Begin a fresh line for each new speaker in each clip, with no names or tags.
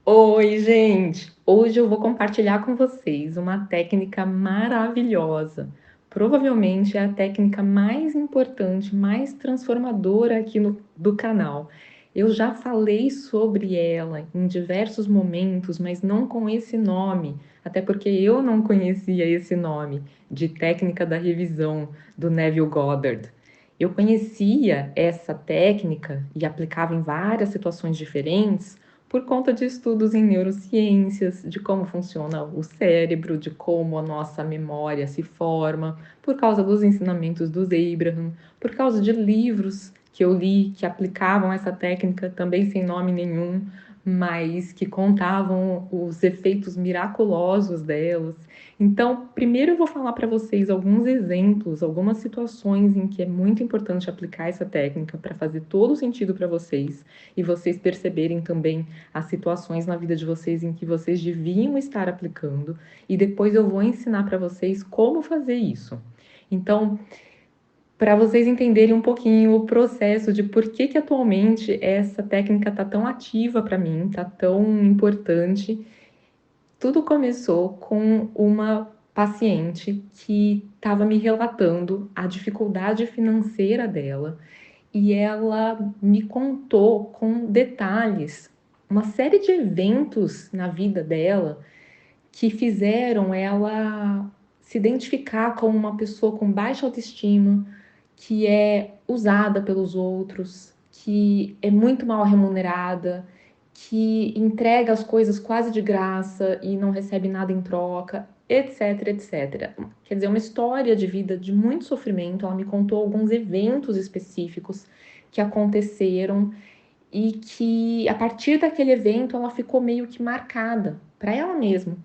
Oi, gente! Hoje eu vou compartilhar com vocês uma técnica maravilhosa. Provavelmente é a técnica mais importante, mais transformadora aqui do canal. Eu já falei sobre ela em diversos momentos, mas não com esse nome, até porque eu não conhecia esse nome de técnica da revisão do Neville Goddard. Eu conhecia essa técnica e aplicava em várias situações diferentes por conta de estudos em neurociências, de como funciona o cérebro, de como a nossa memória se forma, por causa dos ensinamentos dos Abraham, por causa de livros que eu li que aplicavam essa técnica também sem nome nenhum, mas que contavam os efeitos miraculosos delas. Então, primeiro eu vou falar para vocês alguns exemplos, algumas situações em que é muito importante aplicar essa técnica para fazer todo o sentido para vocês e vocês perceberem também as situações na vida de vocês em que vocês deviam estar aplicando, e depois eu vou ensinar para vocês como fazer isso. Então, para vocês entenderem um pouquinho o processo de por que atualmente essa técnica está tão ativa para mim, está tão importante, tudo começou com uma paciente que estava me relatando a dificuldade financeira dela e ela me contou com detalhes uma série de eventos na vida dela que fizeram ela se identificar como uma pessoa com baixa autoestima, que é usada pelos outros, que é muito mal remunerada, que entrega as coisas quase de graça e não recebe nada em troca, etc, etc. Quer dizer, uma história de vida de muito sofrimento. Ela me contou alguns eventos específicos que aconteceram e que a partir daquele evento ela ficou meio que marcada para ela mesma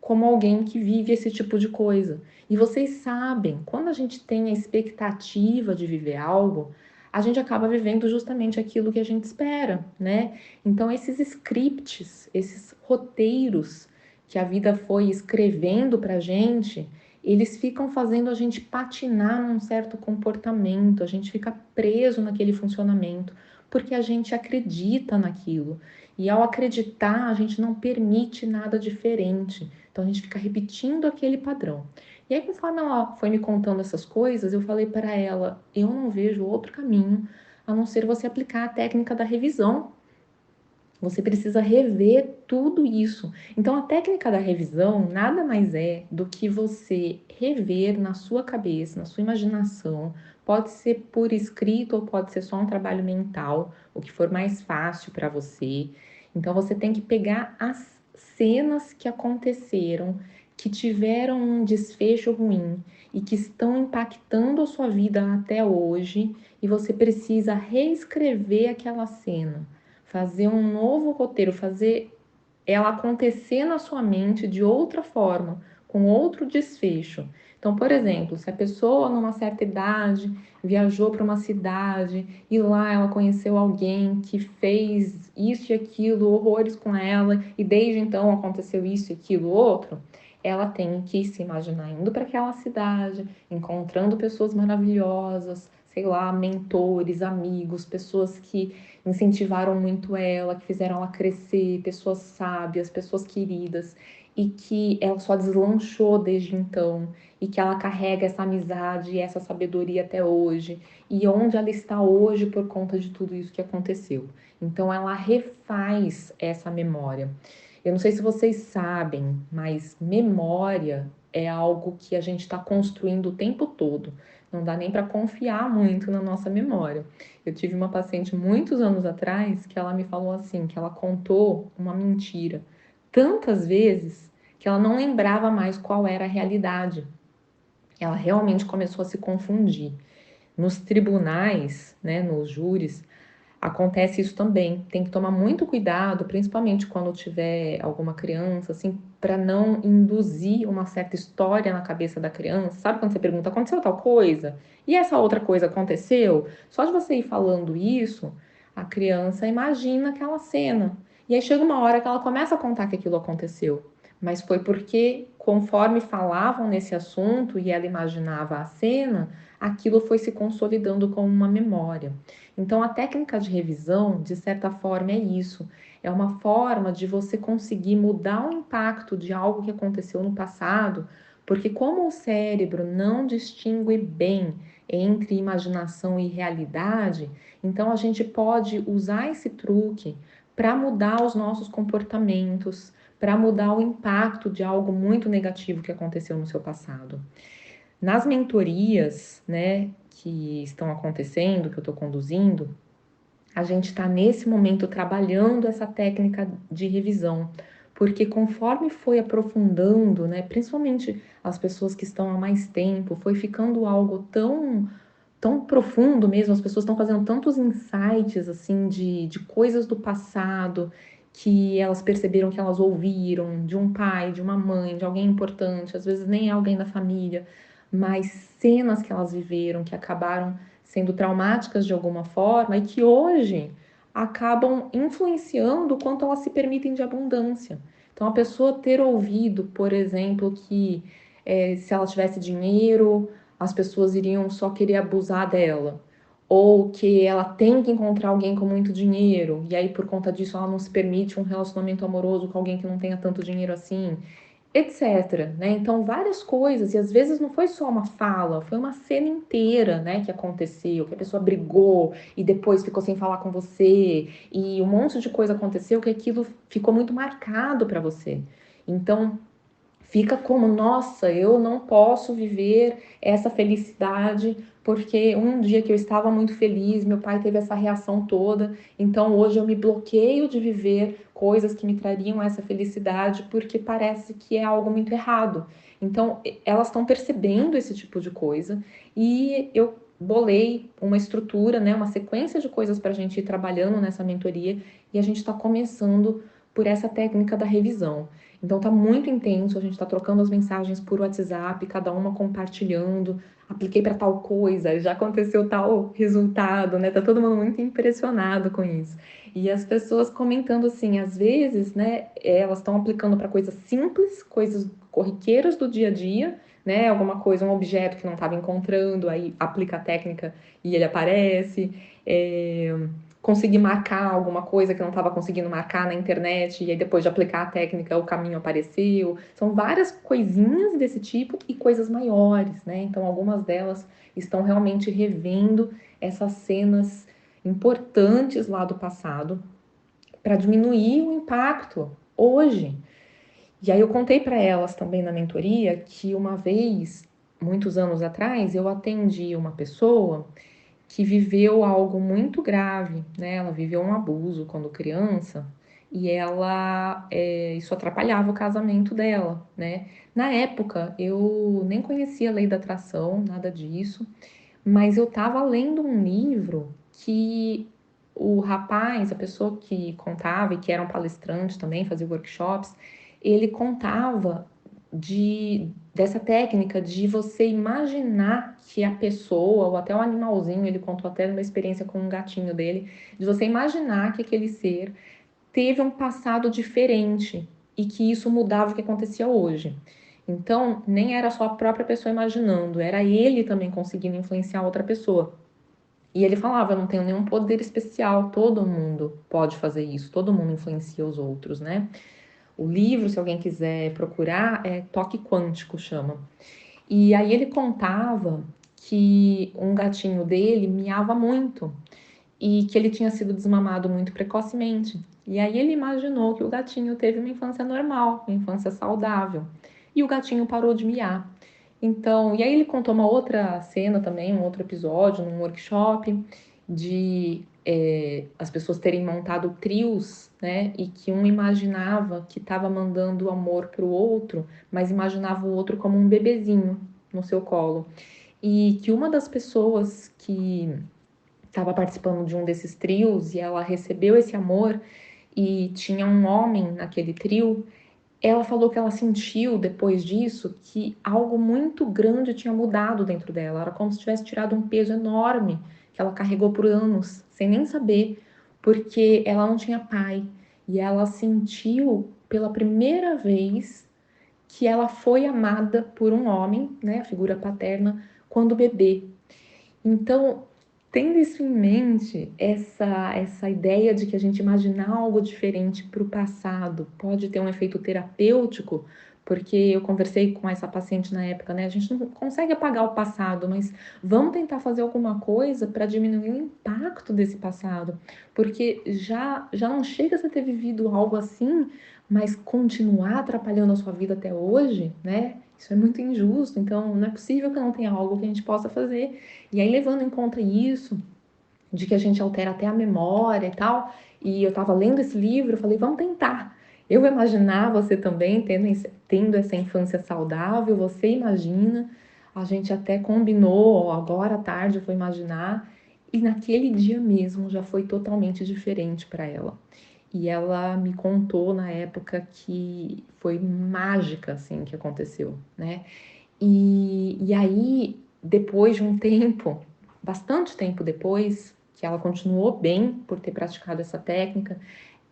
como alguém que vive esse tipo de coisa. E vocês sabem, quando a gente tem a expectativa de viver algo, a gente acaba vivendo justamente aquilo que a gente espera, né? Então esses scripts, esses roteiros que a vida foi escrevendo pra gente, eles ficam fazendo a gente patinar num certo comportamento, a gente fica preso naquele funcionamento porque a gente acredita naquilo. E ao acreditar, a gente não permite nada diferente. Então a gente fica repetindo aquele padrão. E aí, conforme ela foi me contando essas coisas, eu falei para ela: eu não vejo outro caminho a não ser você aplicar a técnica da revisão. Você precisa rever tudo isso. Então, a técnica da revisão nada mais é do que você rever na sua cabeça, na sua imaginação. Pode ser por escrito ou pode ser só um trabalho mental, o que for mais fácil para você. Então, você tem que pegar as cenas que aconteceram, que tiveram um desfecho ruim e que estão impactando a sua vida até hoje, e você precisa reescrever aquela cena, fazer um novo roteiro, fazer ela acontecer na sua mente de outra forma, com outro desfecho. Então, por exemplo, se a pessoa numa certa idade viajou para uma cidade e lá ela conheceu alguém que fez isso e aquilo, horrores com ela, e desde então aconteceu isso e aquilo outro, ela tem que se imaginar indo para aquela cidade, encontrando pessoas maravilhosas, sei lá, mentores, amigos, pessoas que incentivaram muito ela, que fizeram ela crescer, pessoas sábias, pessoas queridas, e que ela só deslanchou desde então, e que ela carrega essa amizade e essa sabedoria até hoje, e onde ela está hoje por conta de tudo isso que aconteceu. Então ela refaz essa memória. Eu não sei se vocês sabem, mas memória é algo que a gente está construindo o tempo todo. Não dá nem para confiar muito na nossa memória. Eu tive uma paciente muitos anos atrás que ela me falou assim, que ela contou uma mentira tantas vezes que ela não lembrava mais qual era a realidade. Ela realmente começou a se confundir. Nos tribunais, né, nos júris, acontece isso também. Tem que tomar muito cuidado, principalmente quando tiver alguma criança, assim, para não induzir uma certa história na cabeça da criança. Sabe quando você pergunta, aconteceu tal coisa? E essa outra coisa aconteceu? Só de você ir falando isso, a criança imagina aquela cena. E aí chega uma hora que ela começa a contar que aquilo aconteceu. Mas foi porque, conforme falavam nesse assunto e ela imaginava a cena, aquilo foi se consolidando como uma memória. Então, a técnica de revisão, de certa forma, é isso. é uma forma de você conseguir mudar o impacto de algo que aconteceu no passado, porque como o cérebro não distingue bem entre imaginação e realidade, então a gente pode usar esse truque para mudar os nossos comportamentos, para mudar o impacto de algo muito negativo que aconteceu no seu passado. Nas mentorias, né, que estão acontecendo, que eu estou conduzindo, a gente está nesse momento trabalhando essa técnica de revisão, porque conforme foi aprofundando, né, principalmente as pessoas que estão há mais tempo, foi ficando algo tão profundo mesmo, as pessoas estão fazendo tantos insights assim de coisas do passado que elas perceberam que elas ouviram de um pai, de uma mãe, de alguém importante, às vezes nem é alguém da família, mas cenas que elas viveram que acabaram sendo traumáticas de alguma forma e que hoje acabam influenciando o quanto elas se permitem de abundância. Então, a pessoa ter ouvido, por exemplo, que se ela tivesse dinheiro, as pessoas iriam só querer abusar dela, ou que ela tem que encontrar alguém com muito dinheiro, e aí por conta disso ela não se permite um relacionamento amoroso com alguém que não tenha tanto dinheiro assim, etc, né? Então várias coisas, e às vezes não foi só uma fala, foi uma cena inteira, né, que aconteceu, que a pessoa brigou e depois ficou sem falar com você, e um monte de coisa aconteceu que aquilo ficou muito marcado para você. Então, fica como, nossa, eu não posso viver essa felicidade porque um dia que eu estava muito feliz, meu pai teve essa reação toda, então hoje eu me bloqueio de viver coisas que me trariam essa felicidade porque parece que é algo muito errado. Então, elas estão percebendo esse tipo de coisa e eu bolei uma estrutura, né, uma sequência de coisas para a gente ir trabalhando nessa mentoria e a gente está começando por essa técnica da revisão. Então tá muito intenso, a gente tá trocando as mensagens por WhatsApp, cada uma compartilhando. Apliquei para tal coisa, já aconteceu tal resultado, né? Tá todo mundo muito impressionado com isso. E as pessoas comentando assim, às vezes, né, elas estão aplicando para coisas simples, coisas corriqueiras do dia a dia, né? Alguma coisa, um objeto que não estava encontrando, aí aplica a técnica e ele aparece. Conseguir marcar alguma coisa que não estava conseguindo marcar na internet, e aí depois de aplicar a técnica o caminho apareceu. São várias coisinhas desse tipo e coisas maiores, né? Então algumas delas estão realmente revendo essas cenas importantes lá do passado para diminuir o impacto hoje. E aí eu contei para elas também na mentoria que uma vez, muitos anos atrás, eu atendi uma pessoa que viveu algo muito grave, né? Ela viveu um abuso quando criança e isso atrapalhava o casamento dela, né? Na época eu nem conhecia a lei da atração, nada disso, mas eu estava lendo um livro que o rapaz, a pessoa que contava e que era um palestrante também, fazia workshops, ele contava dessa técnica de você imaginar que a pessoa, ou até o animalzinho, ele contou até uma experiência com um gatinho dele, de você imaginar que aquele ser teve um passado diferente e que isso mudava o que acontecia hoje. Então, nem era só a própria pessoa imaginando, era ele também conseguindo influenciar outra pessoa. E ele falava: eu não tenho nenhum poder especial, todo mundo pode fazer isso, todo mundo influencia os outros, né? O livro, se alguém quiser procurar, é Toque Quântico, chama. E aí ele contava que um gatinho dele miava muito e que ele tinha sido desmamado muito precocemente. E aí ele imaginou que o gatinho teve uma infância normal, uma infância saudável. E o gatinho parou de miar. Então, e aí ele contou uma outra cena também, um outro episódio, num workshop, de as pessoas terem montado trios, né? E que um imaginava que estava mandando amor para o outro, mas imaginava o outro como um bebezinho no seu colo. E que uma das pessoas que estava participando de um desses trios e ela recebeu esse amor e tinha um homem naquele trio, ela falou que ela sentiu depois disso que algo muito grande tinha mudado dentro dela. Era como se tivesse tirado um peso enorme que ela carregou por anos, sem nem saber, porque ela não tinha pai. E ela sentiu pela primeira vez que ela foi amada por um homem, né, a figura paterna, quando bebê. Então, Tendo isso em mente, essa ideia de que a gente imaginar algo diferente para o passado pode ter um efeito terapêutico, porque eu conversei com essa paciente na época, né? A gente não consegue apagar o passado, mas vamos tentar fazer alguma coisa para diminuir o impacto desse passado, porque já não chega a você ter vivido algo assim, mas continuar atrapalhando a sua vida até hoje, né? Isso é muito injusto, então não é possível que não tenha algo que a gente possa fazer. E aí, levando em conta isso, de que a gente altera até a memória e tal, e eu estava lendo esse livro, eu falei, vamos tentar. Eu vou imaginar você também tendo essa infância saudável, você imagina, a gente até combinou, ó, agora à tarde eu vou imaginar, e naquele dia mesmo já foi totalmente diferente para ela. E ela me contou na época que foi mágica, assim, que aconteceu, né? E aí, depois de um tempo, bastante tempo depois, que ela continuou bem por ter praticado essa técnica,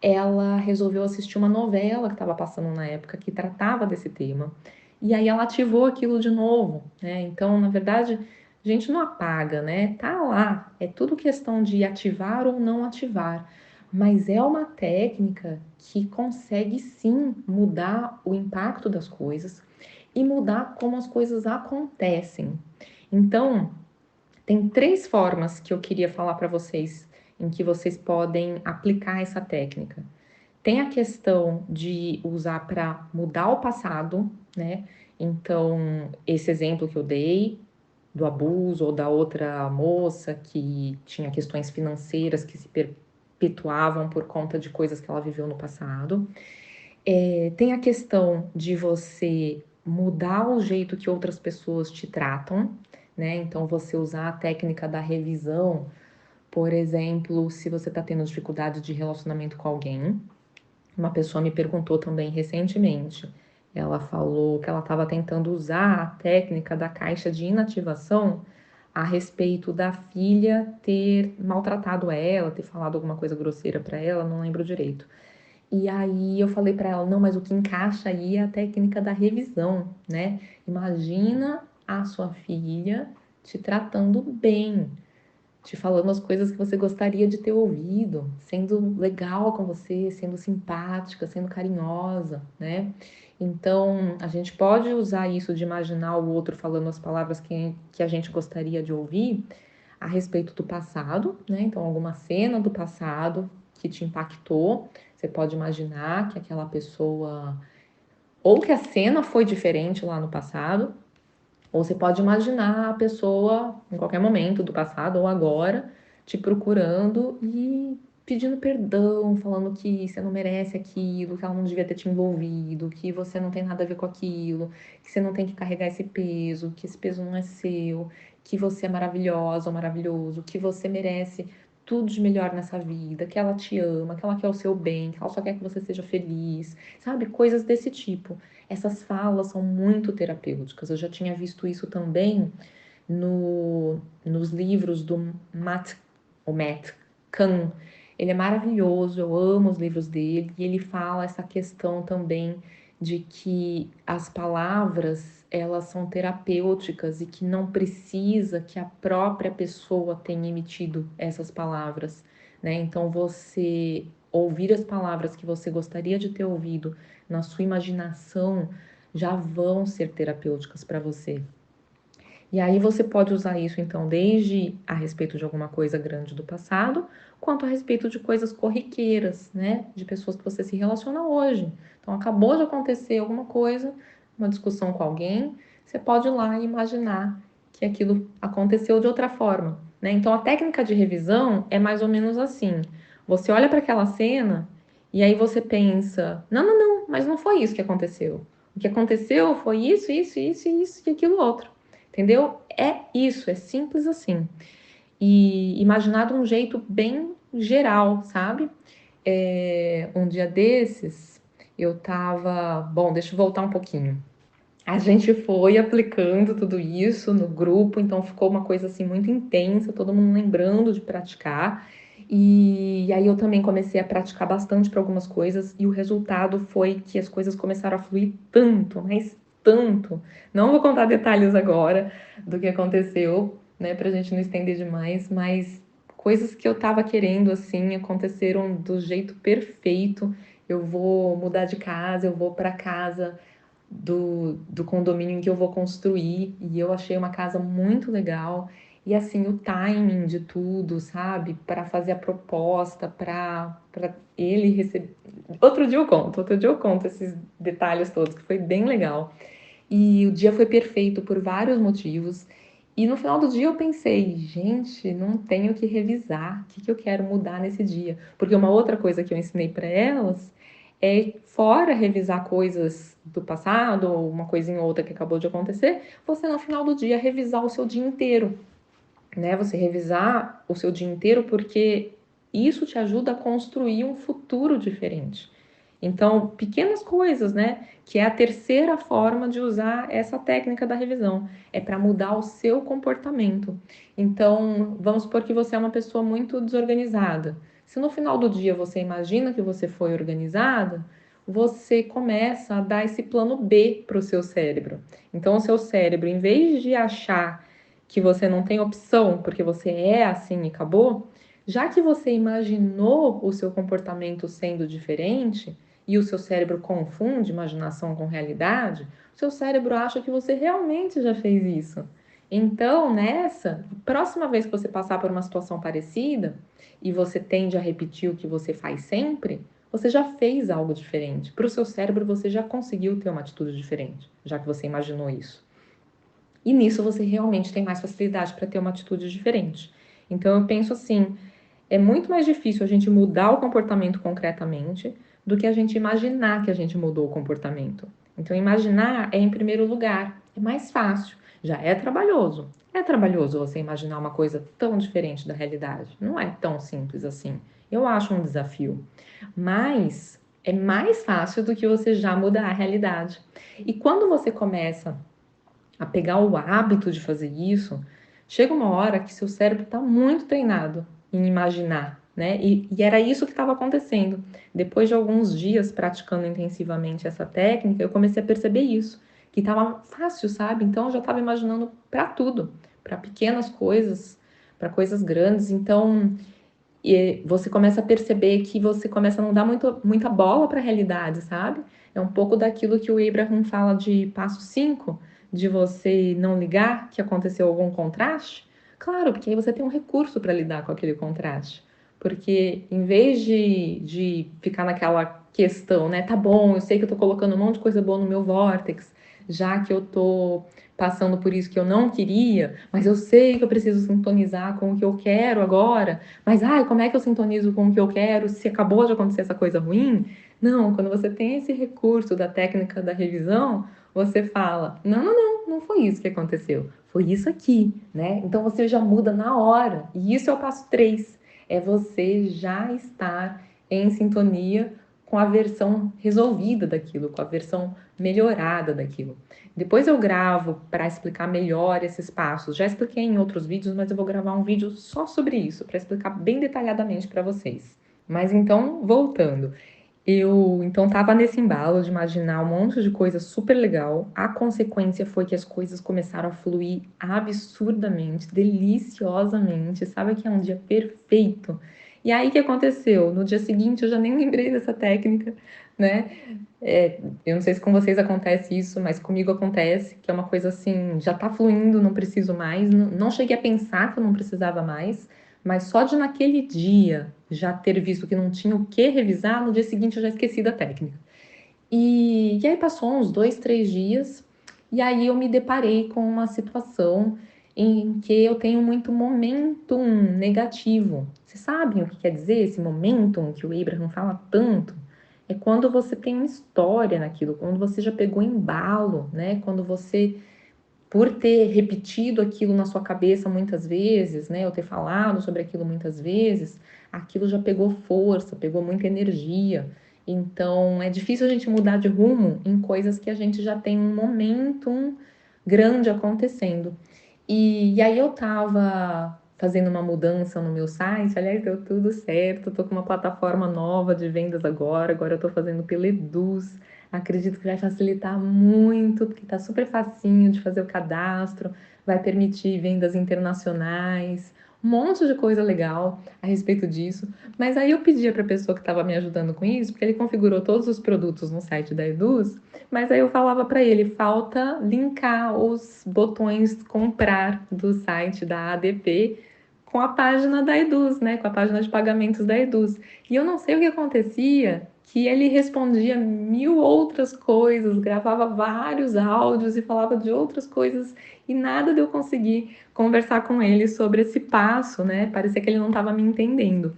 ela resolveu assistir uma novela que estava passando na época que tratava desse tema. E aí ela ativou aquilo de novo, né? Então, na verdade, a gente não apaga, né? Tá lá. É tudo questão de ativar ou não ativar. Mas é uma técnica que consegue sim mudar o impacto das coisas e mudar como as coisas acontecem. Então, tem três formas que eu queria falar para vocês em que vocês podem aplicar essa técnica. Tem a questão de usar para mudar o passado, né? Então, esse exemplo que eu dei do abuso ou da outra moça que tinha questões financeiras que se perpetuavam por conta de coisas que ela viveu no passado. Tem a questão de você mudar o jeito que outras pessoas te tratam, né? Então, você usar a técnica da revisão, por exemplo, se você está tendo dificuldade de relacionamento com alguém. Uma pessoa me perguntou também recentemente. Ela falou que ela estava tentando usar a técnica da caixa de inativação a respeito da filha ter maltratado ela, ter falado alguma coisa grosseira para ela, não lembro direito. E aí eu falei para ela, não, mas o que encaixa aí é a técnica da revisão, né? Imagina a sua filha te tratando bem, te falando as coisas que você gostaria de ter ouvido, sendo legal com você, sendo simpática, sendo carinhosa, né? Então, a gente pode usar isso de imaginar o outro falando as palavras que a gente gostaria de ouvir a respeito do passado, né? Então, alguma cena do passado que te impactou, você pode imaginar que aquela pessoa, ou que a cena foi diferente lá no passado, ou você pode imaginar a pessoa em qualquer momento do passado ou agora te procurando e pedindo perdão, falando que você não merece aquilo, que ela não devia ter te envolvido, que você não tem nada a ver com aquilo, que você não tem que carregar esse peso, que esse peso não é seu, que você é maravilhosa ou maravilhoso, que você merece tudo de melhor nessa vida, que ela te ama, que ela quer o seu bem, que ela só quer que você seja feliz, sabe? Coisas desse tipo. Essas falas são muito terapêuticas. Eu já tinha visto isso também nos livros do Matt Kahn. Ele é maravilhoso, eu amo os livros dele, e ele fala essa questão também de que as palavras elas são terapêuticas e que não precisa que a própria pessoa tenha emitido essas palavras, né? Então você ouvir as palavras que você gostaria de ter ouvido na sua imaginação já vão ser terapêuticas para você. E aí você pode usar isso então desde a respeito de alguma coisa grande do passado, quanto a respeito de coisas corriqueiras, né? De pessoas que você se relaciona hoje. Então acabou de acontecer alguma coisa, uma discussão com alguém, você pode ir lá e imaginar que aquilo aconteceu de outra forma, né? Então a técnica de revisão é mais ou menos assim. Você olha para aquela cena e aí você pensa: "Não, não, não, mas não foi isso que aconteceu. O que aconteceu foi isso, isso, isso, isso e aquilo outro." Entendeu? É isso, é simples assim. E imaginar de um jeito bem geral, sabe? Um dia desses, eu tava. Bom, deixa eu voltar um pouquinho. A gente foi aplicando tudo isso no grupo, então ficou uma coisa assim muito intensa, todo mundo lembrando de praticar. E aí eu também comecei a praticar bastante para algumas coisas, e o resultado foi que as coisas começaram a fluir tanto, mas tanto. Não vou contar detalhes agora do que aconteceu, né, pra gente não estender demais, mas coisas que eu tava querendo, assim, aconteceram do jeito perfeito. Eu vou mudar de casa, eu vou pra casa do condomínio em que eu vou construir, e eu achei uma casa muito legal. E assim, o timing de tudo, sabe? Para fazer a proposta, para ele receber. Outro dia eu conto esses detalhes todos, que foi bem legal. E o dia foi perfeito por vários motivos. E no final do dia eu pensei, gente, não tenho que revisar. O que que eu quero mudar nesse dia? Porque uma outra coisa que eu ensinei para elas é, fora revisar coisas do passado, ou uma coisinha ou outra que acabou de acontecer, você no final do dia revisar o seu dia inteiro, né? Você revisar o seu dia inteiro porque isso te ajuda a construir um futuro diferente. Então, pequenas coisas, né? Que é a terceira forma de usar essa técnica da revisão, é para mudar o seu comportamento. Então, vamos supor que você é uma pessoa muito desorganizada. Se no final do dia você imagina que você foi organizada, você começa a dar esse plano B para o seu cérebro. Então, o seu cérebro, em vez de achar que você não tem opção, porque você é assim e acabou, já que você imaginou o seu comportamento sendo diferente e o seu cérebro confunde imaginação com realidade, o seu cérebro acha que você realmente já fez isso. Então, nessa, próxima vez que você passar por uma situação parecida e você tende a repetir o que você faz sempre, você já fez algo diferente. Para o seu cérebro, você já conseguiu ter uma atitude diferente, já que você imaginou isso. E nisso você realmente tem mais facilidade para ter uma atitude diferente. Então eu penso assim, é muito mais difícil a gente mudar o comportamento concretamente do que a gente imaginar que a gente mudou o comportamento. Então imaginar é em primeiro lugar, é mais fácil, já é trabalhoso. É trabalhoso você imaginar uma coisa tão diferente da realidade. Não é tão simples assim. Eu acho um desafio. Mas é mais fácil do que você já mudar a realidade. E quando você começa a pegar o hábito de fazer isso, chega uma hora que seu cérebro está muito treinado em imaginar, né? E era isso que estava acontecendo. Depois de alguns dias praticando intensivamente essa técnica, eu comecei a perceber isso, que estava fácil, sabe? Então eu já estava imaginando para tudo, para pequenas coisas, para coisas grandes. Então você começa a perceber que você começa a não dar muita bola para a realidade, sabe? É um pouco daquilo que o Abraham fala de passo 5, de você não ligar que aconteceu algum contraste. Claro, porque aí você tem um recurso para lidar com aquele contraste. Porque em vez de ficar naquela questão, né? Tá bom, eu sei que eu tô colocando um monte de coisa boa no meu vórtex, já que eu tô passando por isso que eu não queria, mas eu sei que eu preciso sintonizar com o que eu quero agora. Mas, ai, como é que eu sintonizo com o que eu quero se acabou de acontecer essa coisa ruim? Não, quando você tem esse recurso da técnica da revisão, você fala: não, não, não, não foi isso que aconteceu, foi isso aqui, né? Então você já muda na hora. E isso é o passo 3, é você já estar em sintonia com a versão resolvida daquilo, com a versão melhorada daquilo. Depois eu gravo para explicar melhor esses passos. Já expliquei em outros vídeos, mas eu vou gravar um vídeo só sobre isso, para explicar bem detalhadamente para vocês. Mas então, voltando, eu então estava nesse embalo de imaginar um monte de coisa super legal. A consequência foi que as coisas começaram a fluir absurdamente, deliciosamente. Sabe que é um dia perfeito. E aí o que aconteceu? No dia seguinte eu já nem lembrei dessa técnica, né? Eu não sei se com vocês acontece isso, mas comigo acontece, que é uma coisa assim, já tá fluindo, não preciso mais. Não cheguei a pensar que eu não precisava mais, mas só de naquele dia já ter visto que não tinha o que revisar, no dia seguinte eu já esqueci da técnica. E aí passou uns 2, 3 dias, e aí eu me deparei com uma situação em que eu tenho muito momentum negativo. Vocês sabem o que quer dizer esse momentum que o Abraham fala tanto? É quando você tem uma história naquilo, quando você já pegou embalo, né? Quando você, por ter repetido aquilo na sua cabeça muitas vezes, né? Ou ter falado sobre aquilo muitas vezes, aquilo já pegou força, pegou muita energia. Então, é difícil a gente mudar de rumo em coisas que a gente já tem um momentum grande acontecendo. E aí eu tava fazendo uma mudança no meu site, aliás, deu tudo certo, tô com uma plataforma nova de vendas agora eu tô fazendo pela Eduz. Acredito que vai facilitar muito, porque está super facinho de fazer o cadastro, vai permitir vendas internacionais, um monte de coisa legal a respeito disso. Mas aí eu pedia para a pessoa que estava me ajudando com isso, porque ele configurou todos os produtos no site da Eduz, mas aí eu falava para ele, falta linkar os botões comprar do site da ADP com a página da Eduz, né, com a página de pagamentos da Eduz. E eu não sei o que acontecia, que ele respondia mil outras coisas, gravava vários áudios e falava de outras coisas e nada de eu conseguir conversar com ele sobre esse passo, né? Parecia que ele não estava me entendendo.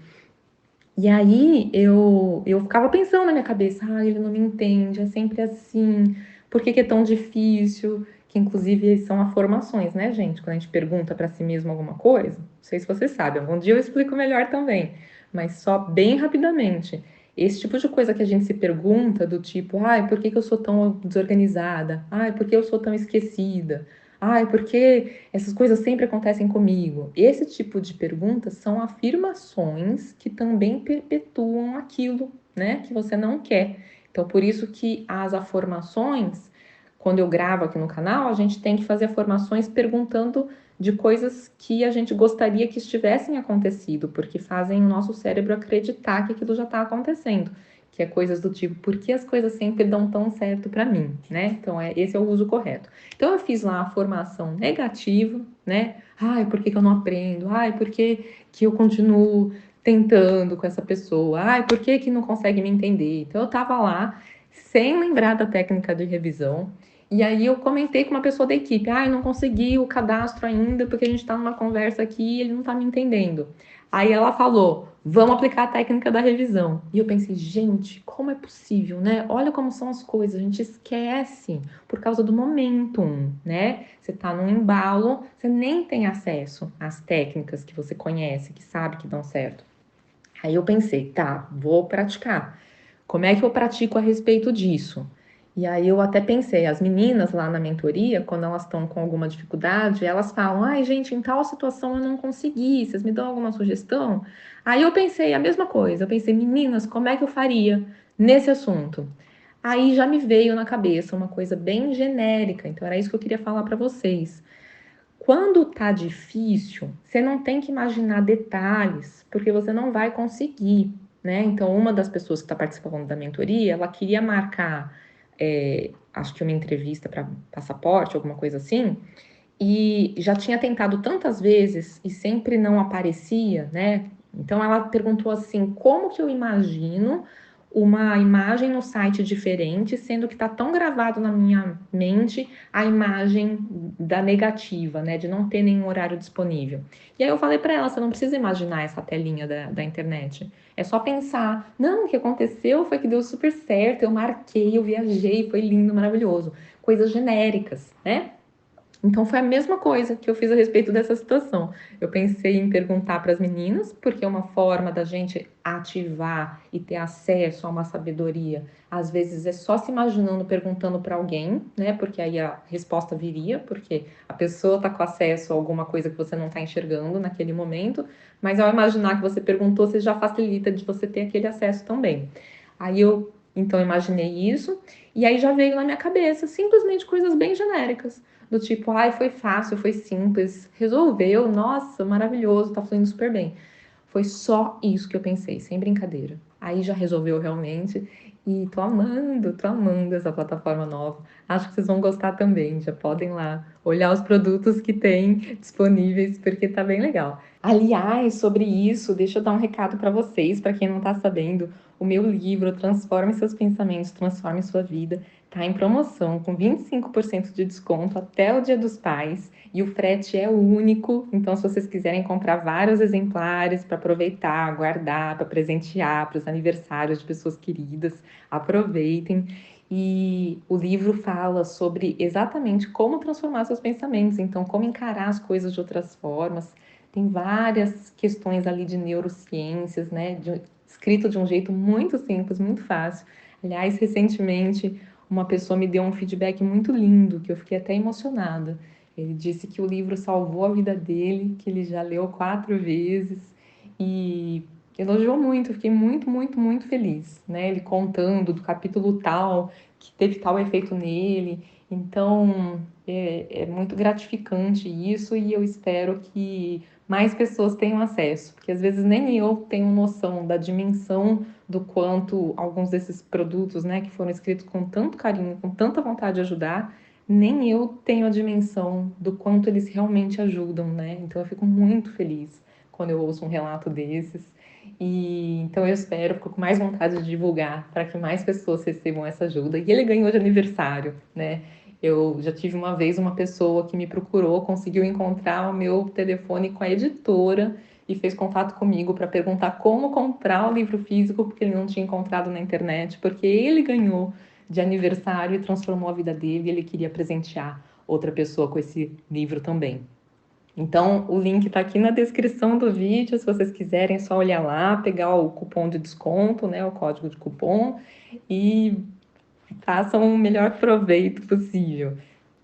E aí eu ficava pensando na minha cabeça, ah, ele não me entende, é sempre assim, por que que é tão difícil? Que inclusive são afirmações, né, gente? Quando a gente pergunta para si mesmo alguma coisa, não sei se vocês sabem, algum dia eu explico melhor também, mas só bem rapidamente. Esse tipo de coisa que a gente se pergunta, do tipo, ai, por que que eu sou tão desorganizada? Ai, por que eu sou tão esquecida? Ai, por que essas coisas sempre acontecem comigo? Esse tipo de perguntas são afirmações que também perpetuam aquilo, né, que você não quer. Então, por isso que as afirmações, quando eu gravo aqui no canal, a gente tem que fazer afirmações perguntando de coisas que a gente gostaria que estivessem acontecido, porque fazem o nosso cérebro acreditar que aquilo já está acontecendo, que é coisas do tipo, por que as coisas sempre dão tão certo para mim, né? Então, esse é o uso correto. Então, eu fiz lá a formação negativa, né? Ai, por que que eu não aprendo? Ai, por que que eu continuo tentando com essa pessoa? Ai, por que que não consegue me entender? Então, eu tava lá, sem lembrar da técnica de revisão, e aí eu comentei com uma pessoa da equipe, ai, não consegui o cadastro ainda, porque a gente tá numa conversa aqui e ele não tá me entendendo. Aí ela falou, vamos aplicar a técnica da revisão. E eu pensei, gente, como é possível, né? Olha como são as coisas, a gente esquece por causa do momentum, né? Você tá num embalo, você nem tem acesso às técnicas que você conhece, que sabe que dão certo. Aí eu pensei, tá, vou praticar. Como é que eu pratico a respeito disso? E aí eu até pensei, as meninas lá na mentoria, quando elas estão com alguma dificuldade, elas falam, ai, gente, em tal situação eu não consegui, vocês me dão alguma sugestão? Aí eu pensei a mesma coisa, eu pensei, meninas, como é que eu faria nesse assunto? Aí já me veio na cabeça uma coisa bem genérica, então era isso que eu queria falar para vocês. Quando tá difícil, você não tem que imaginar detalhes, porque você não vai conseguir, né? Então, uma das pessoas que está participando da mentoria, ela queria marcar, acho que uma entrevista para passaporte, alguma coisa assim, e já tinha tentado tantas vezes e sempre não aparecia, né? Então ela perguntou assim: como que eu imagino uma imagem no site diferente, sendo que está tão gravado na minha mente a imagem da negativa, né? De não ter nenhum horário disponível. E aí eu falei para ela: você não precisa imaginar essa telinha da internet. É só pensar, não, o que aconteceu foi que deu super certo, eu marquei, eu viajei, foi lindo, maravilhoso. Coisas genéricas, né? Então foi a mesma coisa que eu fiz a respeito dessa situação. Eu pensei em perguntar para as meninas, porque é uma forma da gente ativar e ter acesso a uma sabedoria. Às vezes é só se imaginando perguntando para alguém, né? Porque aí a resposta viria, porque a pessoa está com acesso a alguma coisa que você não está enxergando naquele momento, mas ao imaginar que você perguntou, você já facilita de você ter aquele acesso também. Aí eu então imaginei isso, e aí já veio na minha cabeça simplesmente coisas bem genéricas do tipo, ai, foi fácil, foi simples, resolveu, nossa, maravilhoso, tá fluindo super bem. Foi só isso que eu pensei, sem brincadeira. Aí já resolveu realmente e tô amando essa plataforma nova. Acho que vocês vão gostar também, já podem lá olhar os produtos que tem disponíveis, porque tá bem legal. Aliás, sobre isso, deixa eu dar um recado para vocês, para quem não tá sabendo, o meu livro Transforme seus pensamentos, transforme sua vida tá em promoção com 25% de desconto até o Dia dos Pais e o frete é único. Então, se vocês quiserem comprar vários exemplares para aproveitar, guardar, para presentear para os aniversários de pessoas queridas, aproveitem. E o livro fala sobre exatamente como transformar seus pensamentos, então, como encarar as coisas de outras formas. Tem várias questões ali de neurociências, né? Escrito de um jeito muito simples, muito fácil. Aliás, recentemente uma pessoa me deu um feedback muito lindo, que eu fiquei até emocionada. Ele disse que o livro salvou a vida dele, que ele já leu 4 vezes e elogiou muito. Eu fiquei muito, muito, muito feliz, né? Ele contando do capítulo tal, que teve tal efeito nele. Então, é muito gratificante isso e eu espero que mais pessoas tenham acesso, porque às vezes nem eu tenho noção da dimensão do quanto alguns desses produtos, né, que foram escritos com tanto carinho, com tanta vontade de ajudar, nem eu tenho a dimensão do quanto eles realmente ajudam, né? Então eu fico muito feliz quando eu ouço um relato desses. E então eu espero, fico com mais vontade de divulgar para que mais pessoas recebam essa ajuda. E ele ganhou de aniversário, né? Eu já tive uma vez uma pessoa que me procurou, conseguiu encontrar o meu telefone com a editora e fez contato comigo para perguntar como comprar o livro físico, porque ele não tinha encontrado na internet, porque ele ganhou de aniversário e transformou a vida dele e ele queria presentear outra pessoa com esse livro também. Então, o link está aqui na descrição do vídeo, se vocês quiserem, é só olhar lá, pegar o cupom de desconto, né, o código de cupom e façam o melhor proveito possível.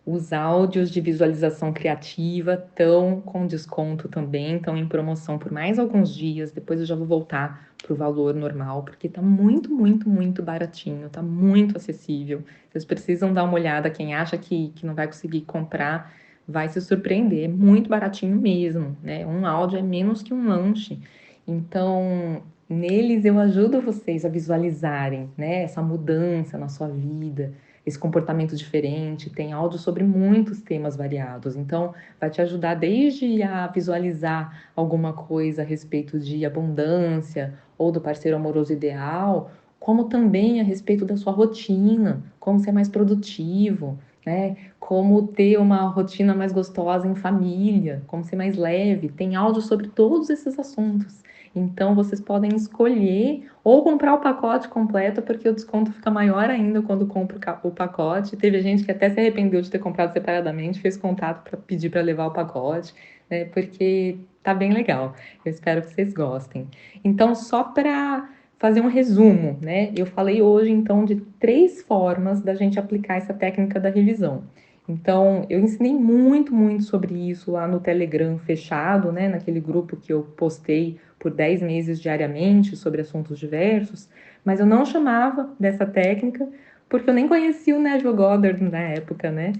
Os áudios de visualização criativa estão com desconto também, estão em promoção por mais alguns dias. Depois eu já vou voltar para o valor normal, porque está muito, muito, muito baratinho, está muito acessível. Vocês precisam dar uma olhada. Quem acha que não vai conseguir comprar vai se surpreender. É muito baratinho mesmo, né? Um áudio é menos que um lanche. Então, neles eu ajudo vocês a visualizarem, né, essa mudança na sua vida, esse comportamento diferente. Tem áudio sobre muitos temas variados, então vai te ajudar desde a visualizar alguma coisa a respeito de abundância ou do parceiro amoroso ideal, como também a respeito da sua rotina, como ser mais produtivo, né? Como ter uma rotina mais gostosa em família, como ser mais leve. Tem áudio sobre todos esses assuntos. Então vocês podem escolher ou comprar o pacote completo, porque o desconto fica maior ainda quando compra o pacote. Teve gente que até se arrependeu de ter comprado separadamente, fez contato para pedir para levar o pacote, né? Porque tá bem legal. Eu espero que vocês gostem. Então, só para fazer um resumo, né? Eu falei hoje então de 3 formas da gente aplicar essa técnica da revisão. Então, eu ensinei muito, muito sobre isso lá no Telegram fechado, né? Naquele grupo que eu postei por 10 meses diariamente sobre assuntos diversos, mas eu não chamava dessa técnica porque eu nem conhecia o Neville Goddard na época, né?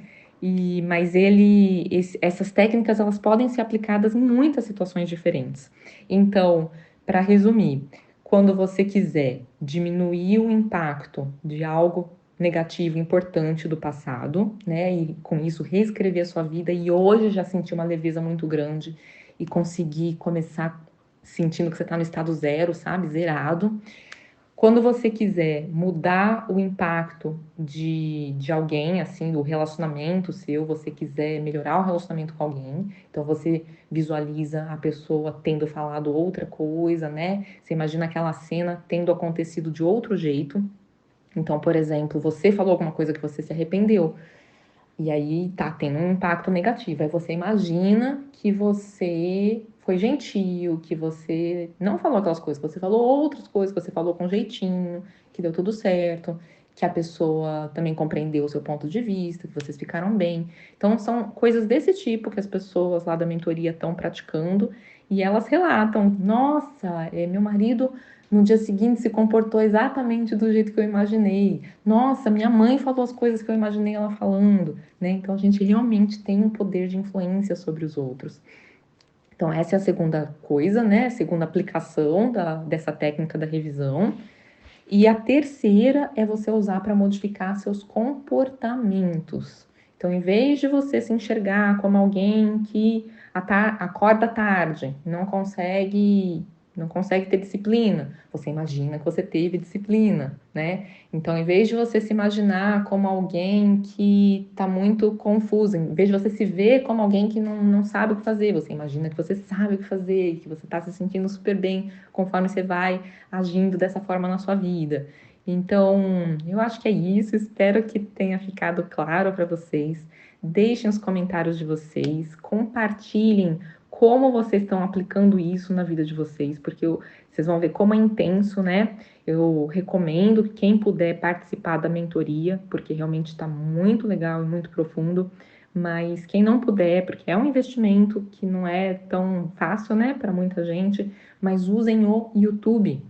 Mas essas técnicas elas podem ser aplicadas em muitas situações diferentes. Então, para resumir, quando você quiser diminuir o impacto de algo negativo importante do passado, né? E com isso reescrever a sua vida e hoje já sentir uma leveza muito grande e conseguir começar sentindo que você está no estado zero, sabe? Zerado. Quando você quiser mudar o impacto de alguém, assim, do relacionamento seu, você quiser melhorar o relacionamento com alguém, então você visualiza a pessoa tendo falado outra coisa, né? Você imagina aquela cena tendo acontecido de outro jeito. Então, por exemplo, você falou alguma coisa que você se arrependeu. E aí tá tendo um impacto negativo. Aí você imagina que você foi gentil, que você não falou aquelas coisas, que você falou outras coisas, que você falou com jeitinho, que deu tudo certo, que a pessoa também compreendeu o seu ponto de vista, que vocês ficaram bem. Então são coisas desse tipo que as pessoas lá da mentoria estão praticando e elas relatam: nossa, meu marido no dia seguinte se comportou exatamente do jeito que eu imaginei. Nossa, minha mãe falou as coisas que eu imaginei ela falando, né? Então a gente realmente tem um poder de influência sobre os outros. Então essa é a segunda coisa, né? A segunda aplicação dessa técnica da revisão. E a terceira é você usar para modificar seus comportamentos. Então, em vez de você se enxergar como alguém que acorda tarde, não consegue ter disciplina, você imagina que você teve disciplina, né? Então, em vez de você se imaginar como alguém que está muito confuso, em vez de você se ver como alguém que não sabe o que fazer, você imagina que você sabe o que fazer, que você está se sentindo super bem conforme você vai agindo dessa forma na sua vida. Então, eu acho que é isso. Espero que tenha ficado claro para vocês. Deixem os comentários de vocês, compartilhem como vocês estão aplicando isso na vida de vocês, porque vocês vão ver como é intenso, né? Eu recomendo que quem puder participar da mentoria, porque realmente está muito legal e muito profundo. Mas quem não puder, porque é um investimento que não é tão fácil, né, para muita gente, mas usem o YouTube,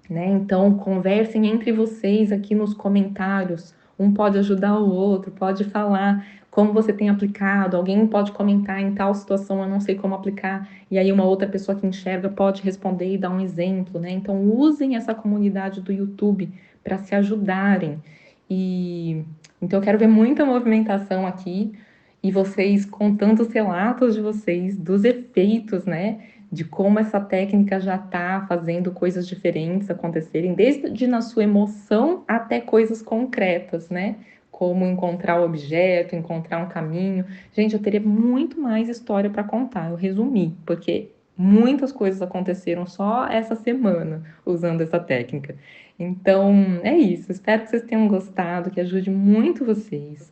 né? Então, conversem entre vocês aqui nos comentários um pode ajudar o outro, pode falar como você tem aplicado, alguém pode comentar em tal situação, eu não sei como aplicar, e aí uma outra pessoa que enxerga pode responder e dar um exemplo, né? Então usem essa comunidade do YouTube para se ajudarem. E então eu quero ver muita movimentação aqui e vocês contando os relatos de vocês, dos efeitos, né? De como essa técnica já está fazendo coisas diferentes acontecerem, desde na sua emoção até coisas concretas, né? Como encontrar o objeto, encontrar um caminho. Gente, eu teria muito mais história para contar. Eu resumi, porque muitas coisas aconteceram só essa semana usando essa técnica. Então, é isso. Espero que vocês tenham gostado, que ajude muito vocês.